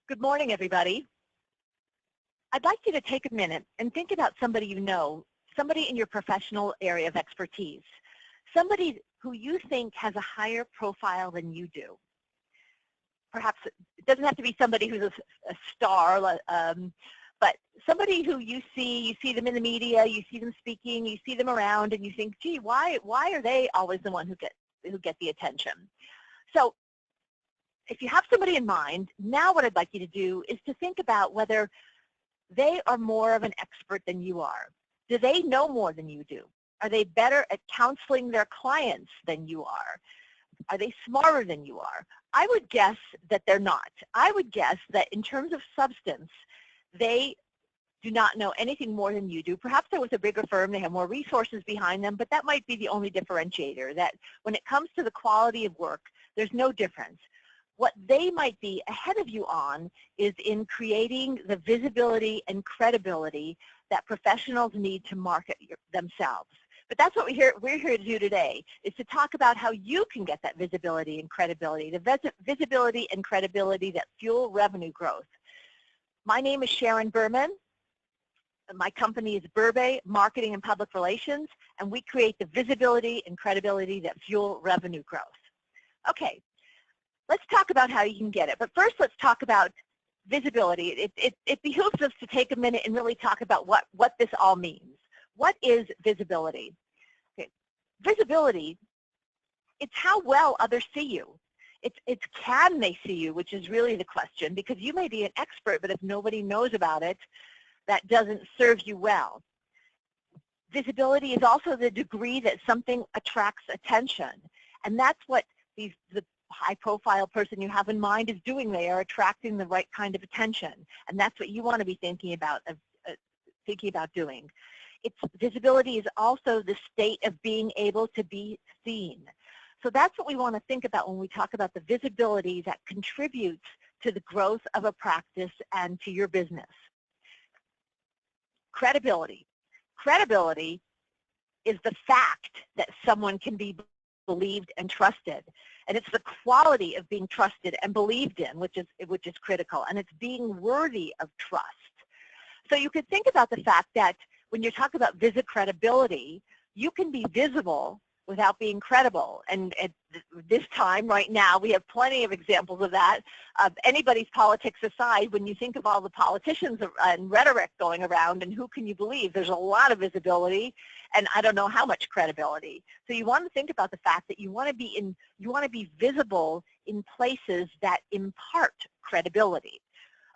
Good morning, everybody. I'd like you to take a minute and think about somebody you know, somebody in your professional area of expertise, somebody who you think has a higher profile than you do. Perhaps it doesn't have to be somebody who's a star, but somebody who you see them in the media, you see them speaking, you see them around, and you think, gee, why are they always the one who get the attention? So if you have somebody in mind, now what I'd like you to do is to think about whether they are more of an expert than you are. Do they know more than you do? Are they better at counseling their clients than you are? Are they smarter than you are? I would guess that they're not. I would guess that in terms of substance, they do not know anything more than you do. Perhaps they're with a bigger firm, they have more resources behind them, but that might be the only differentiator, that when it comes to the quality of work, there's no difference. What they might be ahead of you on is in creating the visibility and credibility that professionals need to market themselves. But that's what we're here to do today, is to talk about how you can get that visibility and credibility, the visibility and credibility that fuel revenue growth. My name is Sharon Berman. My company is Berbe Marketing and Public Relations, and we create the visibility and credibility that fuel revenue growth. Okay. Let's talk about how you can get it. But first, let's talk about visibility. It behooves us to take a minute and really talk about what this all means. What is visibility? Okay. Visibility, it's how well others see you. It's can they see you, which is really the question, because you may be an expert, but if nobody knows about it, that doesn't serve you well. Visibility is also the degree that something attracts attention, and that's what the high-profile person you have in mind is doing. They are attracting the right kind of attention, and that's what you want to be thinking about doing. Visibility is also the state of being able to be seen. So that's what we want to think about when we talk about the visibility that contributes to the growth of a practice and to your business. Credibility. Credibility is the fact that someone can be believed and trusted. And it's the quality of being trusted and believed in, which is critical, and it's being worthy of trust. So you could think about the fact that when you're talking about VisiCredibility, you can be visible without being credible. And at this time, right now, we have plenty of examples of that. Anybody's politics aside, when you think of all the politicians and rhetoric going around and who can you believe, there's a lot of visibility and I don't know how much credibility. So you want to think about the fact that you want to be visible in places that impart credibility.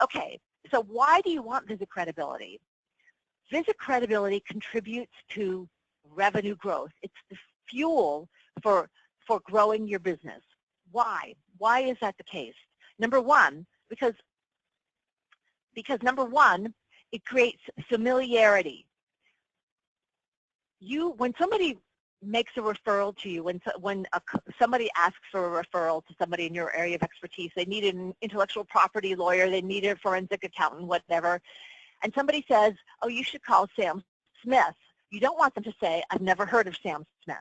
Okay, so why do you want VisiCredibility? VisiCredibility contributes to revenue growth. It's the fuel for growing your business. Why? Why is that the case? Number one, because number one, it creates familiarity. When somebody makes a referral to you, when somebody asks for a referral to somebody in your area of expertise, they need an intellectual property lawyer, they need a forensic accountant, whatever, and somebody says, oh, you should call Sam Smith. You don't want them to say, I've never heard of Sam Smith.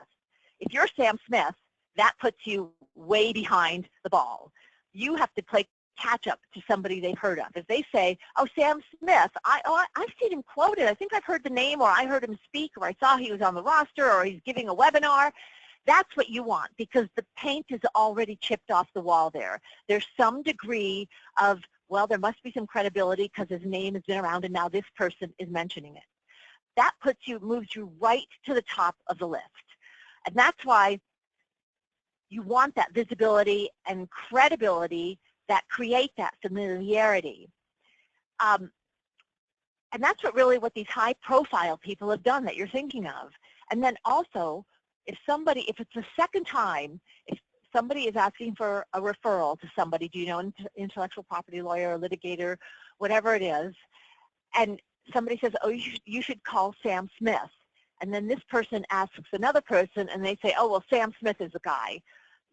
If you're Sam Smith, that puts you way behind the ball. You have to play catch up to somebody they've heard of. If they say, oh, Sam Smith, I've seen him quoted. I think I've heard the name, or I heard him speak, or I saw he was on the roster, or he's giving a webinar. That's what you want, because the paint is already chipped off the wall there. There's some degree of, well, there must be some credibility because his name has been around and now this person is mentioning it. That moves you right to the top of the list. And that's why you want that visibility and credibility that create that familiarity. And that's what these high-profile people have done that you're thinking of. And then also, if it's the second time, if somebody is asking for a referral to somebody, do you know an intellectual property lawyer, or litigator, whatever it is, and somebody says, oh, you should call Sam Smith. And then this person asks another person, and they say, oh, well, Sam Smith is the guy.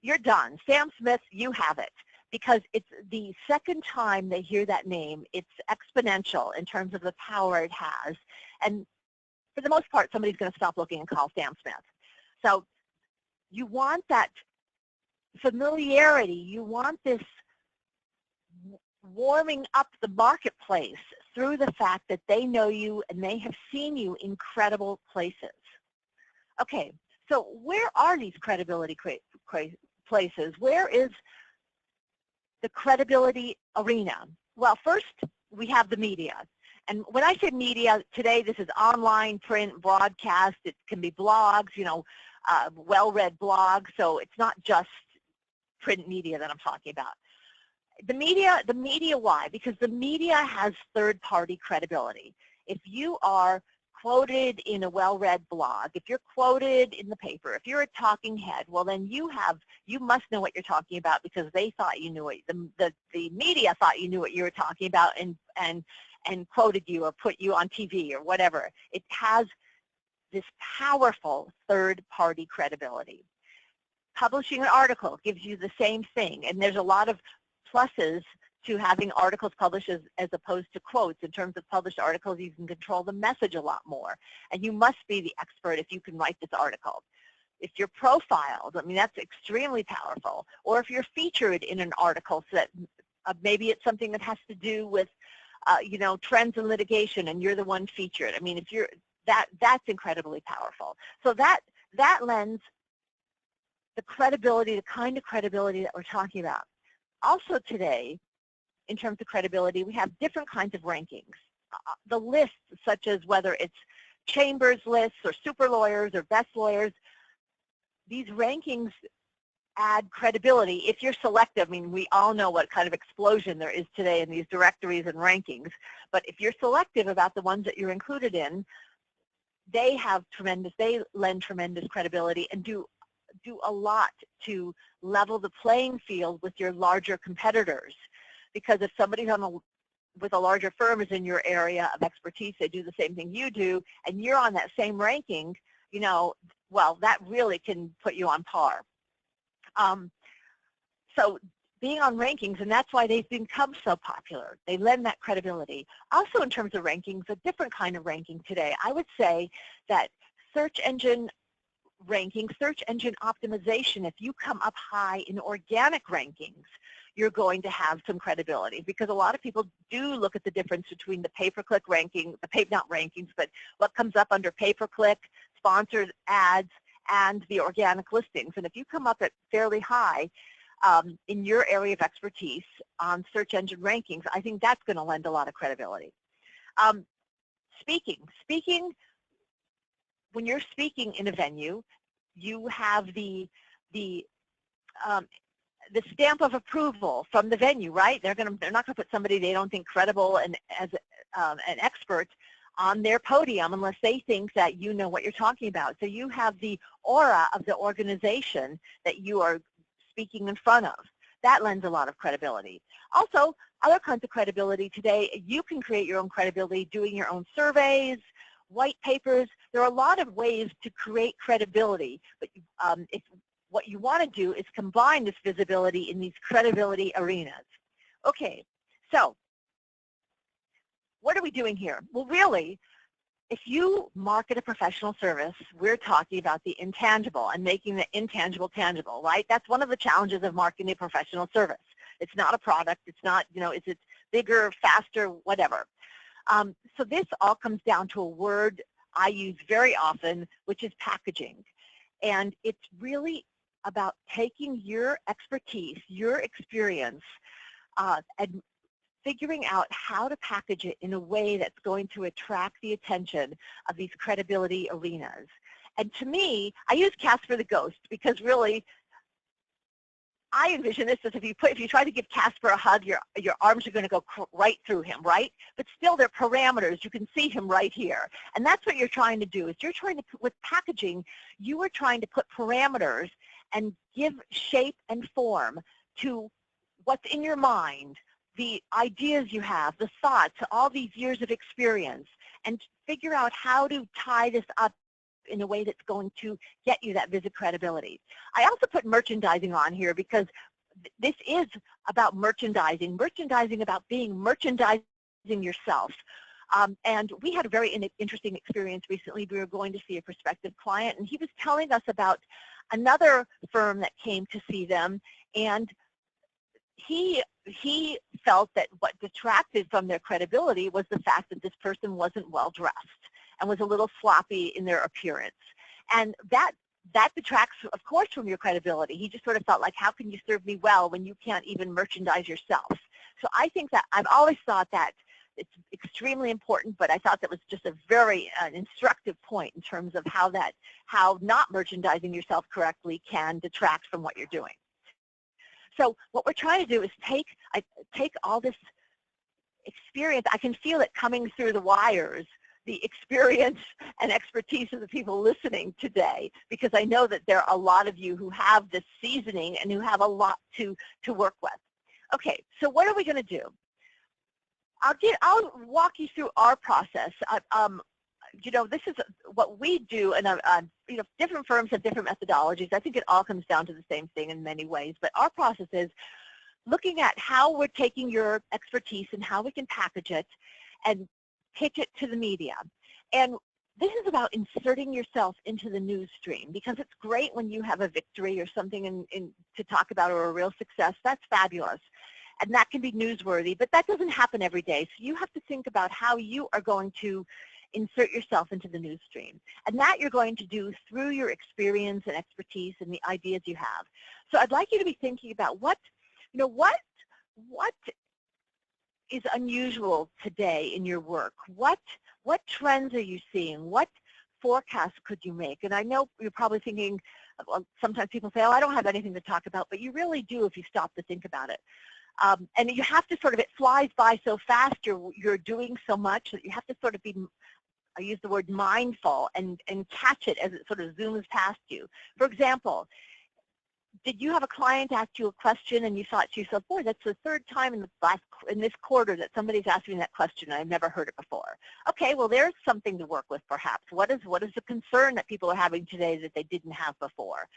You're done. Sam Smith, you have it. Because it's the second time they hear that name, it's exponential in terms of the power it has. And for the most part, somebody's going to stop looking and call Sam Smith. So you want that familiarity. You want this warming up the marketplace through the fact that they know you and they have seen you in credible places. Okay, so where are these credibility places? Where is the credibility arena? Well, first, we have the media. And when I say media, today this is online, print, broadcast. It can be blogs, you know, well-read blogs. So it's not just print media that I'm talking about. The media, why? Because the media has third-party credibility. If you are quoted in a well-read blog, if you're quoted in the paper, if you're a talking head, well then you must know what you're talking about because they thought you knew it. The media thought you knew what you were talking about and quoted you or put you on TV or whatever. It has this powerful third-party credibility. Publishing an article gives you the same thing, and there's a lot of pluses to having articles published as opposed to quotes. In terms of published articles, you can control the message a lot more, and you must be the expert if you can write this article. If you're profiled, I mean, that's extremely powerful. Or if you're featured in an article, so that maybe it's something that has to do with, you know, trends in litigation, and you're the one featured. I mean, if you're that's incredibly powerful. So that lends the credibility, the kind of credibility that we're talking about. Also today, in terms of credibility, we have different kinds of rankings. The lists, such as whether it's Chambers lists or super lawyers or best lawyers, these rankings add credibility if you're selective. I mean, we all know what kind of explosion there is today in these directories and rankings, but if you're selective about the ones that you're included in, they lend tremendous credibility and do a lot to level the playing field with your larger competitors. Because if somebody with a larger firm is in your area of expertise, they do the same thing you do, and you're on that same ranking, you know, well, that really can put you on par. So being on rankings, and that's why they've become so popular. They lend that credibility. Also in terms of rankings, a different kind of ranking today. I would say that search engine ranking, search engine optimization, if you come up high in organic rankings, you're going to have some credibility, because a lot of people do look at the difference between the pay-per-click ranking, not rankings, but what comes up under pay-per-click, sponsored ads, and the organic listings. And if you come up at fairly high in your area of expertise on search engine rankings, I think that's going to lend a lot of credibility. Speaking, when you're speaking in a venue, you have the stamp of approval from the venue, right? They're not going to put somebody they don't think credible and as an expert on their podium unless they think that you know what you're talking about. So you have the aura of the organization that you are speaking in front of. That lends a lot of credibility. Also, other kinds of credibility today, you can create your own credibility doing your own surveys, white papers. There are a lot of ways to create credibility, but what you want to do is combine this visibility in these credibility arenas. Okay, so what are we doing here? Well, really, if you market a professional service, we're talking about the intangible and making the intangible tangible, right? That's one of the challenges of marketing a professional service. It's not a product. It's not, you know, is it bigger, faster, whatever. So this all comes down to a word I use very often, which is packaging. And it's really about taking your expertise, your experience, and figuring out how to package it in a way that's going to attract the attention of these credibility arenas. And to me, I use Casper the Ghost because really, I envision this as if you try to give Casper a hug, your arms are going to go right through him, right? But still, there are parameters. You can see him right here. And that's what you're trying to do. Is you're trying to, with packaging, you are trying to put parameters and give shape and form to what's in your mind, the ideas you have, the thoughts, all these years of experience, and figure out how to tie this up in a way that's going to get you that VisiCredibility. I also put merchandising on here because this is about merchandising about being merchandising yourself. And we had a very interesting experience recently. We were going to see a prospective client, and he was telling us about another firm that came to see them, and he felt that what detracted from their credibility was the fact that this person wasn't well dressed and was a little sloppy in their appearance. And that detracts, of course, from your credibility. He just sort of felt like, how can you serve me well when you can't even merchandise yourself? So I think that I've always thought that it's extremely important, but I thought that was just a very instructive point in terms of how not merchandising yourself correctly can detract from what you're doing. So what we're trying to do is take all this experience. I can feel it coming through the wires, the experience and expertise of the people listening today, because I know that there are a lot of you who have this seasoning and who have a lot to work with. Okay, so what are we going to do? I'll walk you through our process. You know, this is what we do, and you know, different firms have different methodologies. I think it all comes down to the same thing in many ways, but our process is looking at how we're taking your expertise and how we can package it and pitch it to the media. And this is about inserting yourself into the news stream, because it's great when you have a victory or something to talk about, or a real success. That's fabulous. And that can be newsworthy, but that doesn't happen every day. So you have to think about how you are going to insert yourself into the news stream. And that you're going to do through your experience and expertise and the ideas you have. So I'd like you to be thinking about what is unusual today in your work? What trends are you seeing? What forecasts could you make? And I know you're probably thinking, well, sometimes people say, oh, I don't have anything to talk about, but you really do if you stop to think about it. And you have to sort of, it flies by so fast, you're doing so much that you have to sort of be, I use the word mindful, and catch it as it sort of zooms past you. For example, did you have a client ask you a question and you thought to yourself, boy, that's the third time in this quarter that somebody's asked me that question and I've never heard it before? Okay, well, there's something to work with perhaps. What is the concern that people are having today that they didn't have before?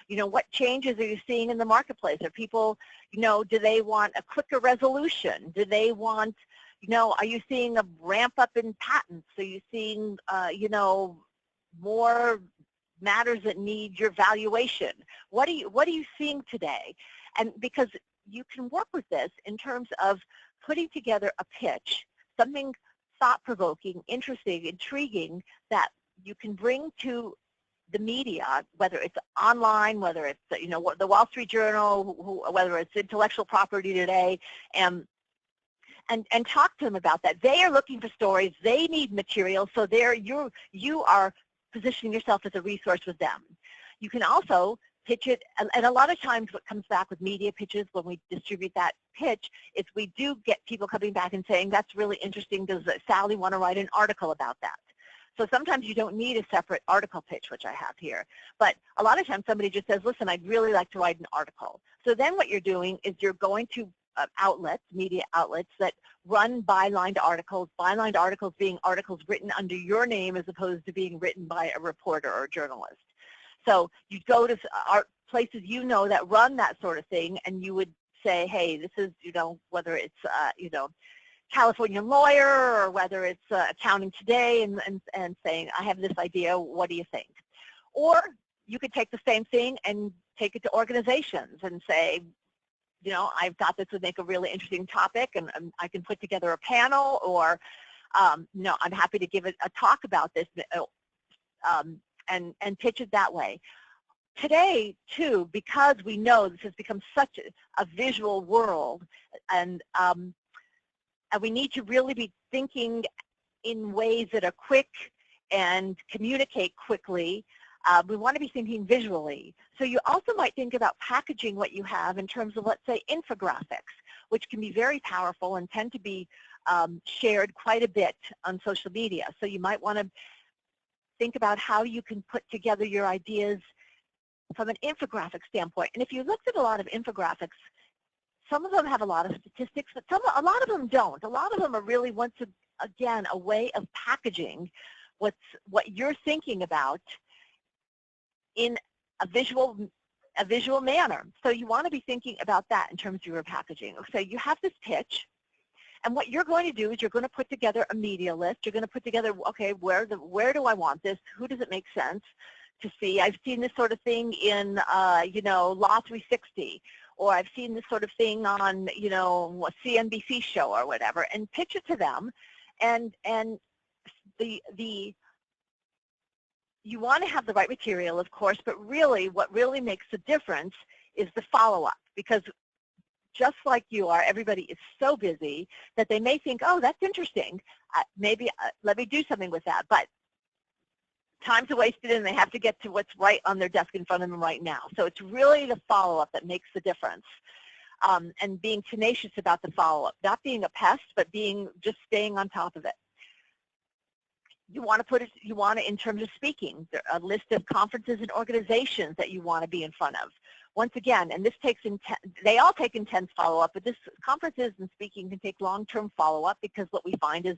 You know, what changes are you seeing in the marketplace? Are people, you know, do they want a quicker resolution? Do they want, you know, are you seeing a ramp up in patents? Are you seeing, you know, more matters that need your valuation? What are you seeing today? And because you can work with this in terms of putting together a pitch, something thought-provoking, interesting, intriguing that you can bring to the media, whether it's online, whether it's, you know, the Wall Street Journal, whether it's Intellectual Property Today, and talk to them about that. They are looking for stories. They need material, so you are positioning yourself as a resource with them. You can also pitch it, and a lot of times what comes back with media pitches when we distribute that pitch is we do get people coming back and saying, that's really interesting. Does Sally want to write an article about that? So sometimes you don't need a separate article pitch, which I have here. But a lot of times somebody just says, listen, I'd really like to write an article. So then what you're doing is you're going to outlets, media outlets that run bylined articles being articles written under your name as opposed to being written by a reporter or a journalist. So you go to places you know that run that sort of thing, and you would say, hey, this is, you know, whether it's, you know, California Lawyer, or whether it's Accounting Today, and saying, I have this idea, what do you think? Or you could take the same thing and take it to organizations and say, you know, I thought this would make a really interesting topic, and I can put together a panel, or, you know, I'm happy to give it a talk about this, and pitch it that way. Today, too, because we know this has become such a visual world, and we need to really be thinking in ways that are quick and communicate quickly. We want to be thinking visually. So you also might think about packaging what you have in terms of, let's say, infographics, which can be very powerful and tend to be shared quite a bit on social media. So you might want to think about how you can put together your ideas from an infographic standpoint. And if you looked at a lot of infographics, some of them have a lot of statistics, but a lot of them don't. A lot of them are really, once again, a way of packaging what you're thinking about in a visual manner. So you want to be thinking about that in terms of your packaging. So you have this pitch, and what you're going to do is you're going to put together a media list. You're going to put together, okay, where do I want this? Who does it make sense to see? I've seen this sort of thing in, you know, Law 360, or I've seen this sort of thing on, you know, a CNBC show or whatever, and pitch it to them. And you want to have the right material, of course, but really what really makes the difference is the follow-up, because just like you are, everybody is so busy that they may think, oh, that's interesting. Maybe let me do something with that. But time's wasted and they have to get to what's right on their desk in front of them right now. So it's really the follow-up that makes the difference. And being tenacious about the follow-up, not being a pest, but just staying on top of it. You want to put it, in terms of speaking, a list of conferences and organizations that you want to be in front of. Once again, and this takes, they all take intense follow-up, but conferences and speaking can take long-term follow-up, because what we find is,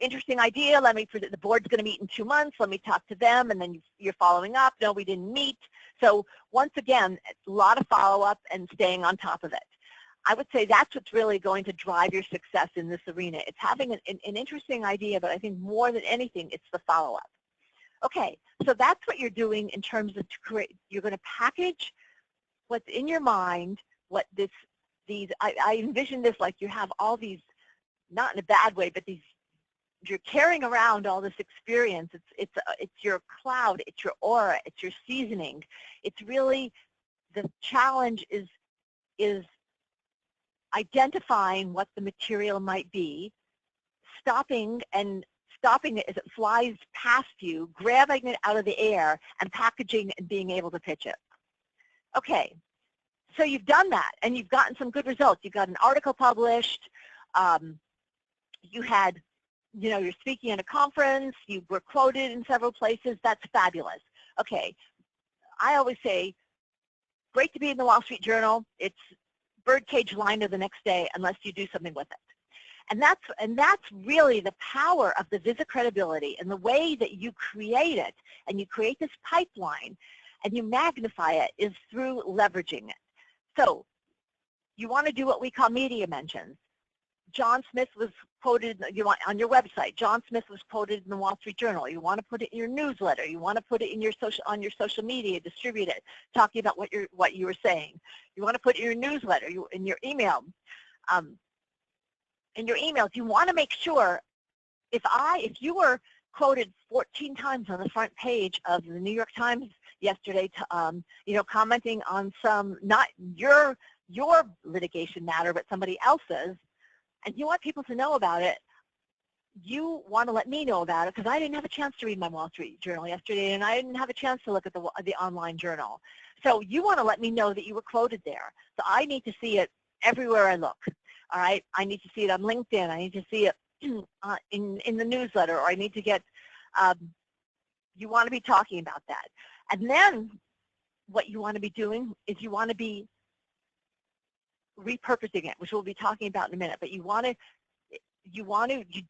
interesting idea, the board's going to meet in 2 months, let me talk to them, and then you're following up, no, we didn't meet. So once again, a lot of follow-up and staying on top of it. I would say that's what's really going to drive your success in this arena. It's having an interesting idea, but I think more than anything, it's the follow-up. Okay, so that's what you're doing in terms of you're going to package what's in your mind, I envision this like you have all these, not in a bad way, but you're carrying around all this experience. It's your cloud, it's your aura, it's your seasoning. It's really, the challenge is identifying what the material might be, stopping it as it flies past you, grabbing it out of the air, and packaging and being able to pitch it. Okay, so you've done that, and you've gotten some good results. You've got an article published. You're speaking at a conference. You were quoted in several places. That's fabulous. Okay, I always say, great to be in the Wall Street Journal. It's birdcage liner the next day unless you do something with it. And that's really the power of the VisiCredibility, and the way that you create it, and you create this pipeline and you magnify it, is through leveraging it. So you want to do what we call media mentions. John Smith was quoted on your website. John Smith was quoted in the Wall Street Journal. You want to put it in your newsletter. You want to put it in on your social media, distribute it, talking about what you were saying. You want to put it in your newsletter, in your email. In your emails, you want to make sure, if you were quoted 14 times on the front page of the New York Times yesterday, commenting on some, not your litigation matter, but somebody else's, and you want people to know about it, you want to let me know about it, because I didn't have a chance to read my Wall Street Journal yesterday, and I didn't have a chance to look at the online journal. So you want to let me know that you were quoted there. So I need to see it everywhere I look. All right, I need to see it on LinkedIn. I need to see it in the newsletter, or I need to get, you want to be talking about that. And then what you want to be doing is you want to be repurposing it, which we'll be talking about in a minute. But you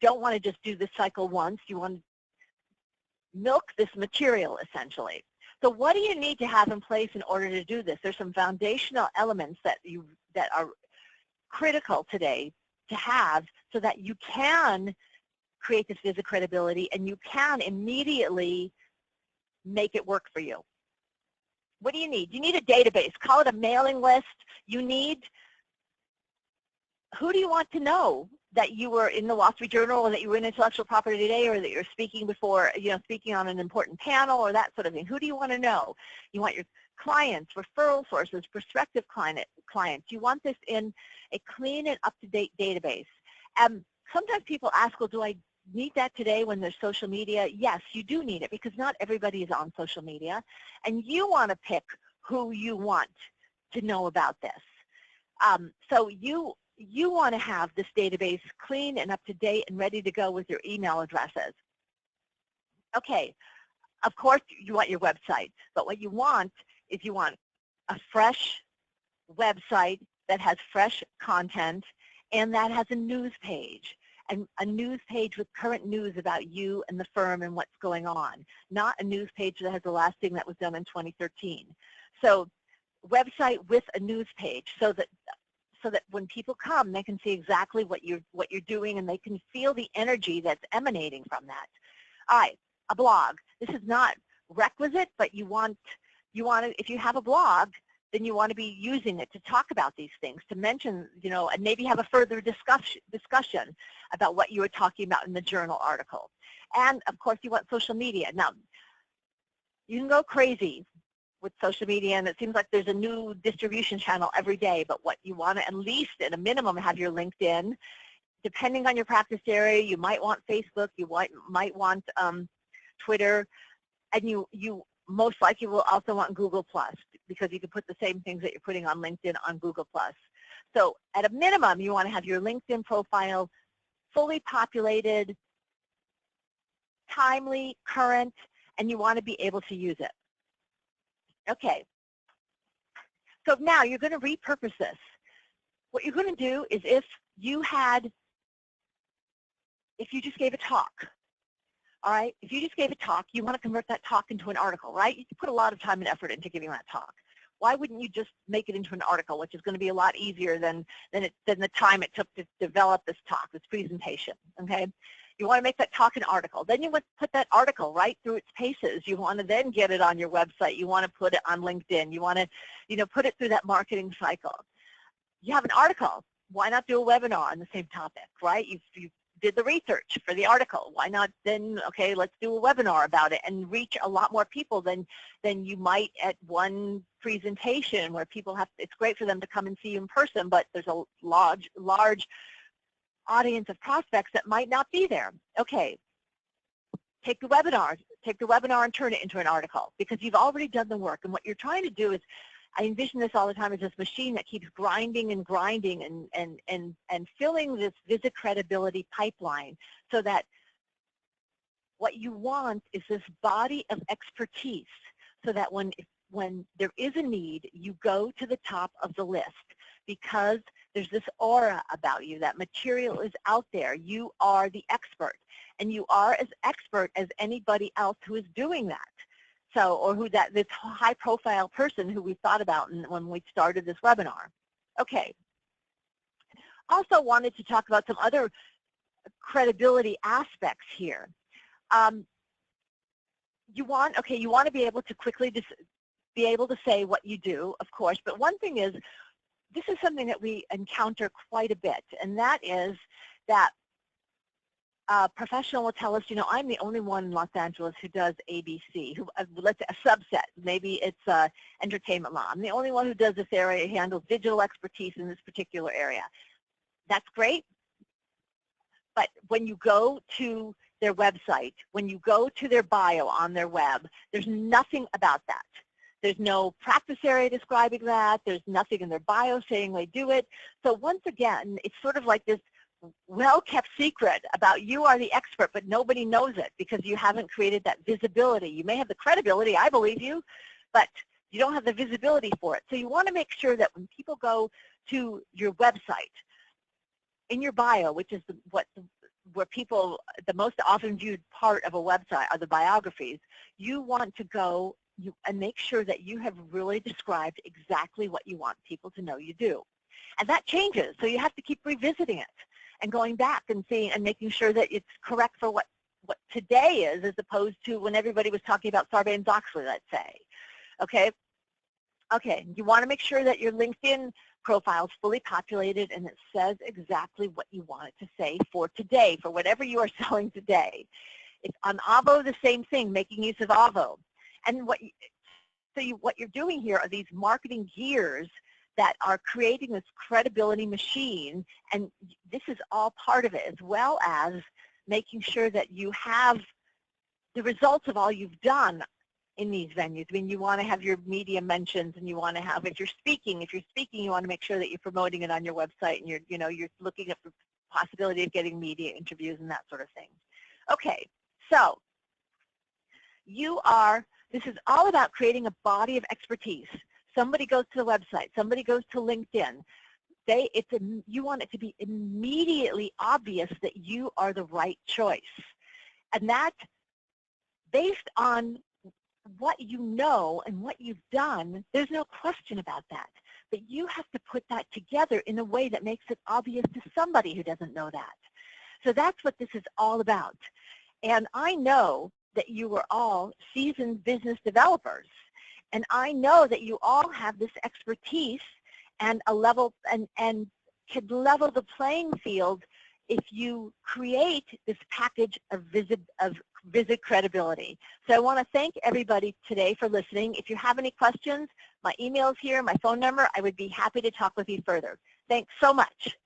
don't want to just do this cycle once. You want to milk this material, essentially. So what do you need to have in place in order to do this? There's some foundational elements that are critical today to have, so that you can create this VisiCredibility and you can immediately make it work for you. What do you need? You need a database. Call it a mailing list. Who do you want to know that you were in the Wall Street Journal, or that you were in Intellectual Property Today, or that you're speaking speaking on an important panel, or that sort of thing? Who do you want to know? You want your clients, referral sources, prospective clients. You want this in a clean and up-to-date database. Sometimes people ask, well, do I need that today when there's social media? Yes, you do need it, because not everybody is on social media, and you want to pick who you want to know about this. So you want to have this database clean and up to date and ready to go with your email addresses. Okay, of course you want your website, but what you want is you want a fresh website that has fresh content and that has a news page, and a news page with current news about you and the firm and what's going on, not a news page that has the last thing that was done in 2013. So website with a news page, so that when people come, they can see exactly what you're doing, and they can feel the energy that's emanating from that. All right, a blog. This is not requisite, but you want to, if you have a blog, then you want to be using it to talk about these things, to mention, and maybe have a further discussion about what you were talking about in the journal article. And of course, you want social media. Now, you can go crazy with social media, and it seems like there's a new distribution channel every day, but what you want to at least at a minimum have your LinkedIn. Depending on your practice area, you might want Facebook, you might want Twitter, and you most likely will also want Google+, because you can put the same things that you're putting on LinkedIn on Google+. So at a minimum, you want to have your LinkedIn profile fully populated, timely, current, and you want to be able to use it. Okay, so now you're going to repurpose this. What you're going to do is if you just gave a talk, all right, if you just gave a talk, you want to convert that talk into an article, right? You put a lot of time and effort into giving that talk. Why wouldn't you just make it into an article, which is going to be a lot easier than the time it took to develop this talk, this presentation, okay? You want to make that talk an article. Then you want to put that article right through its paces. You want to then get it on your website. You want to put it on LinkedIn. You want to, put it through that marketing cycle. You have an article. Why not do a webinar on the same topic, right? You did the research for the article. Why not then, okay, let's do a webinar about it and reach a lot more people than you might at one presentation where people it's great for them to come and see you in person, but there's a large audience of prospects that might not be there. Okay, take the webinar and turn it into an article, because you've already done the work. And what you're trying to do is, I envision this all the time as this machine that keeps grinding and grinding and filling this VisiCredibility pipeline, so that what you want is this body of expertise, so that when there is a need, you go to the top of the list, because there's this aura about you. That material is out there. You are the expert, and you are as expert as anybody else who is doing that. So, or this high-profile person who we thought about when we started this webinar. Okay. Also wanted to talk about some other credibility aspects here. You want to be able to quickly be able to say what you do, of course, but one thing is, this is something that we encounter quite a bit, and that is that a professional will tell us, I'm the only one in Los Angeles who does ABC, let's say a subset, maybe it's entertainment law. I'm the only one who does this area, handles digital expertise in this particular area. That's great, but when you go to their website, when you go to their bio on their web, there's nothing about that. There's no practice area describing that. There's nothing in their bio saying they do it. So once again, it's sort of like this well-kept secret about you are the expert, but nobody knows it because you haven't created that visibility. You may have the credibility, I believe you, but you don't have the visibility for it. So you want to make sure that when people go to your website, in your bio, which is where people, the most often viewed part of a website are the biographies, you want to go and make sure that you have really described exactly what you want people to know you do. And that changes, so you have to keep revisiting it and going back and seeing and making sure that it's correct for what today is, as opposed to when everybody was talking about Sarbanes-Oxley, let's say. Okay? Okay, you want to make sure that your LinkedIn profile is fully populated and it says exactly what you want it to say for today, for whatever you are selling today. It's on Avvo, the same thing, making use of Avvo. And what you're doing here are these marketing gears that are creating this credibility machine, and this is all part of it, as well as making sure that you have the results of all you've done in these venues. I mean, you want to have your media mentions, and you want to have, if you're speaking, you want to make sure that you're promoting it on your website, and you're looking at the possibility of getting media interviews and that sort of thing. Okay, so this is all about creating a body of expertise. Somebody goes to the website, somebody goes to LinkedIn. You want it to be immediately obvious that you are the right choice. And that, based on what you know and what you've done, there's no question about that. But you have to put that together in a way that makes it obvious to somebody who doesn't know that. So that's what this is all about. And I know that you are all seasoned business developers. And I know that you all have this expertise and a level and could level the playing field if you create this package of VisiCredibility. So I want to thank everybody today for listening. If you have any questions, my email is here, my phone number. I would be happy to talk with you further. Thanks so much.